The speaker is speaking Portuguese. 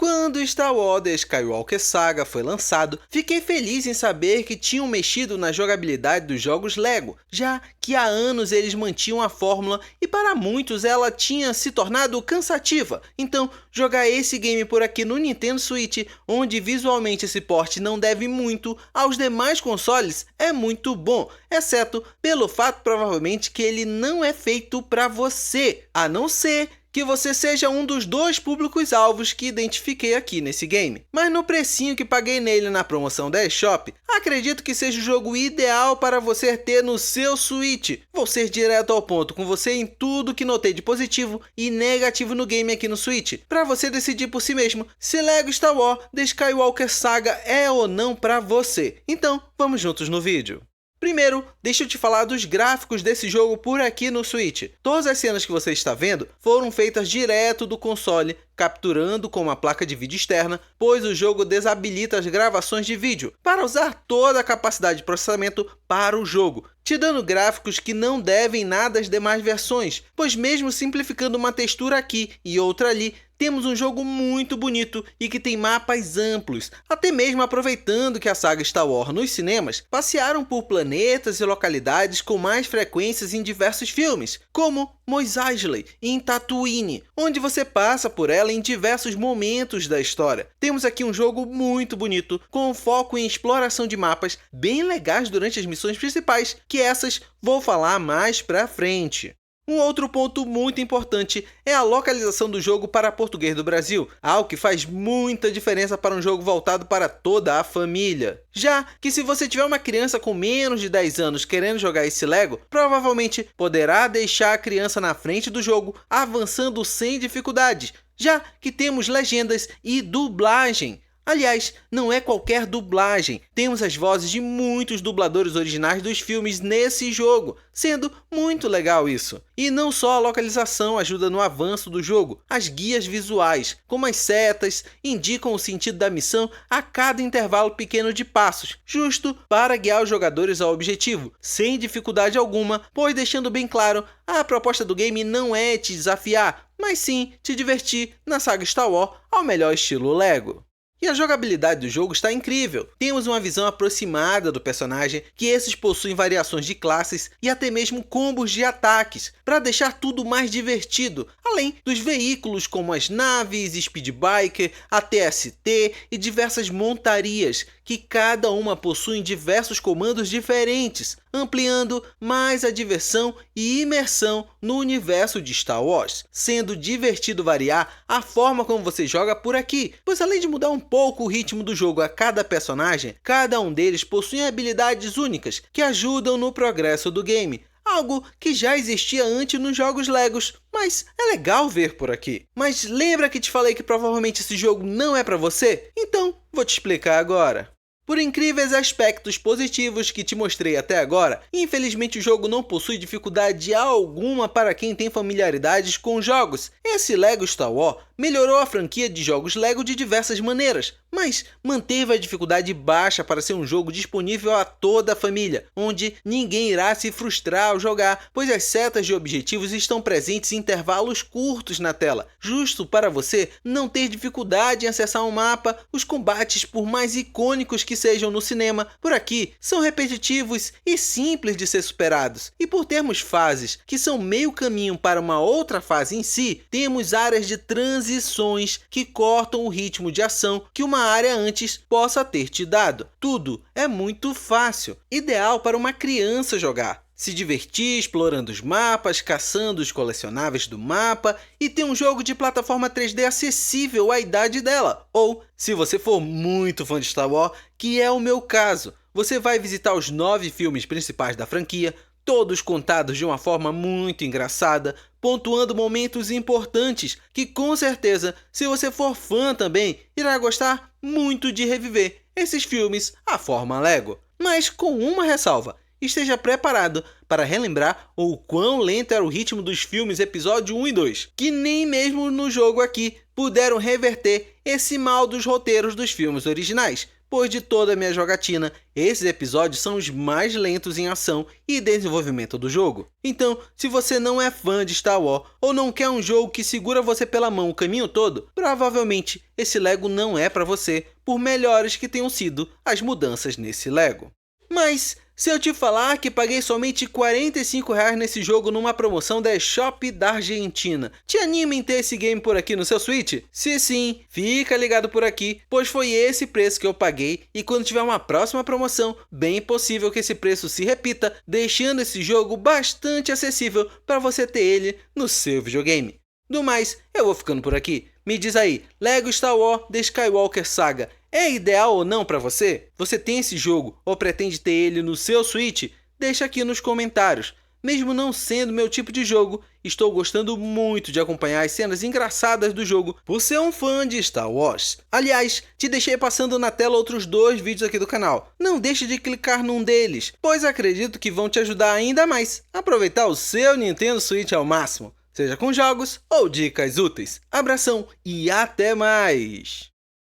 Quando Star Wars The Skywalker Saga foi lançado, fiquei feliz em saber que tinham mexido na jogabilidade dos jogos LEGO, já que há anos eles mantinham a fórmula e para muitos ela tinha se tornado cansativa. Então, jogar esse game por aqui no Nintendo Switch, onde visualmente esse porte não deve muito aos demais consoles, é muito bom, exceto pelo fato provavelmente que ele não é feito para você, a não ser que você seja um dos 2 públicos-alvos que identifiquei aqui nesse game. Mas no precinho que paguei nele na promoção da eShop, acredito que seja o jogo ideal para você ter no seu Switch. Vou ser direto ao ponto com você em tudo que notei de positivo e negativo no game aqui no Switch, para você decidir por si mesmo se LEGO Star Wars The Skywalker Saga é ou não para você. Então, vamos juntos no vídeo. Primeiro, deixa eu te falar dos gráficos desse jogo por aqui no Switch. Todas as cenas que você está vendo foram feitas direto do console, capturando com uma placa de vídeo externa, pois o jogo desabilita as gravações de vídeo para usar toda a capacidade de processamento para o jogo, te dando gráficos que não devem nada às demais versões, pois mesmo simplificando uma textura aqui e outra ali, temos um jogo muito bonito e que tem mapas amplos, até mesmo aproveitando que a saga Star Wars nos cinemas passearam por planetas e localidades com mais frequências em diversos filmes, como Mos Eisley em Tatooine, onde você passa por ela em diversos momentos da história. Temos aqui um jogo muito bonito, com foco em exploração de mapas bem legais durante as missões principais, que essas vou falar mais pra frente. Um outro ponto muito importante é a localização do jogo para português do Brasil, algo que faz muita diferença para um jogo voltado para toda a família. Já que se você tiver uma criança com menos de 10 anos querendo jogar esse LEGO, provavelmente poderá deixar a criança na frente do jogo, avançando sem dificuldades, já que temos legendas e dublagem. Aliás, não é qualquer dublagem, temos as vozes de muitos dubladores originais dos filmes nesse jogo, sendo muito legal isso. E não só a localização ajuda no avanço do jogo, as guias visuais, como as setas, indicam o sentido da missão a cada intervalo pequeno de passos, justo para guiar os jogadores ao objetivo, sem dificuldade alguma, pois deixando bem claro, a proposta do game não é te desafiar, mas sim te divertir na saga Star Wars ao melhor estilo LEGO. E a jogabilidade do jogo está incrível. Temos uma visão aproximada do personagem, que esses possuem variações de classes e até mesmo combos de ataques, para deixar tudo mais divertido, além dos veículos como as naves, Speedbiker, AT-ST e diversas montarias, que cada uma possuem diversos comandos diferentes, ampliando mais a diversão e imersão no universo de Star Wars, sendo divertido variar a forma como você joga por aqui, pois além de mudar um pouco o ritmo do jogo a cada personagem, cada um deles possui habilidades únicas que ajudam no progresso do game, algo que já existia antes nos jogos LEGOs, mas é legal ver por aqui. Mas lembra que te falei que provavelmente esse jogo não é para você? Então, vou te explicar agora. Por incríveis aspectos positivos que te mostrei até agora, infelizmente o jogo não possui dificuldade alguma para quem tem familiaridades com jogos. Esse LEGO Star Wars melhorou a franquia de jogos LEGO de diversas maneiras, mas manteve a dificuldade baixa para ser um jogo disponível a toda a família, onde ninguém irá se frustrar ao jogar, pois as setas de objetivos estão presentes em intervalos curtos na tela, justo para você não ter dificuldade em acessar um mapa. Os combates, por mais icônicos que sejam no cinema, por aqui são repetitivos e simples de ser superados. E por termos fases que são meio caminho para uma outra fase em si, temos áreas de transições que cortam o ritmo de ação que uma área antes possa ter te dado. Tudo é muito fácil, ideal para uma criança jogar, se divertir explorando os mapas, caçando os colecionáveis do mapa e ter um jogo de plataforma 3D acessível à idade dela. Ou, se você for muito fã de Star Wars, que é o meu caso, você vai visitar os 9 filmes principais da franquia, todos contados de uma forma muito engraçada, pontuando momentos importantes que, com certeza, se você for fã também, irá gostar muito de reviver esses filmes à forma LEGO. Mas com uma ressalva: esteja preparado para relembrar o quão lento era o ritmo dos filmes episódio 1 e 2, que nem mesmo no jogo aqui puderam reverter esse mal dos roteiros dos filmes originais, pois de toda a minha jogatina, esses episódios são os mais lentos em ação e desenvolvimento do jogo. Então, se você não é fã de Star Wars ou não quer um jogo que segura você pela mão o caminho todo, provavelmente esse Lego não é para você, por melhores que tenham sido as mudanças nesse Lego. Mas, se eu te falar que paguei somente R$ 45 nesse jogo numa promoção da eShop da Argentina, te anima em ter esse game por aqui no seu Switch? Se sim, fica ligado por aqui, pois foi esse preço que eu paguei e quando tiver uma próxima promoção, bem possível que esse preço se repita, deixando esse jogo bastante acessível para você ter ele no seu videogame. Do mais, eu vou ficando por aqui. Me diz aí, Lego Star Wars The Skywalker Saga é ideal ou não para você? Você tem esse jogo ou pretende ter ele no seu Switch? Deixa aqui nos comentários. Mesmo não sendo meu tipo de jogo, estou gostando muito de acompanhar as cenas engraçadas do jogo por ser um fã de Star Wars. Aliás, te deixei passando na tela outros 2 vídeos aqui do canal. Não deixe de clicar num deles, pois acredito que vão te ajudar ainda mais a aproveitar o seu Nintendo Switch ao máximo. Seja com jogos ou dicas úteis. Abração e até mais!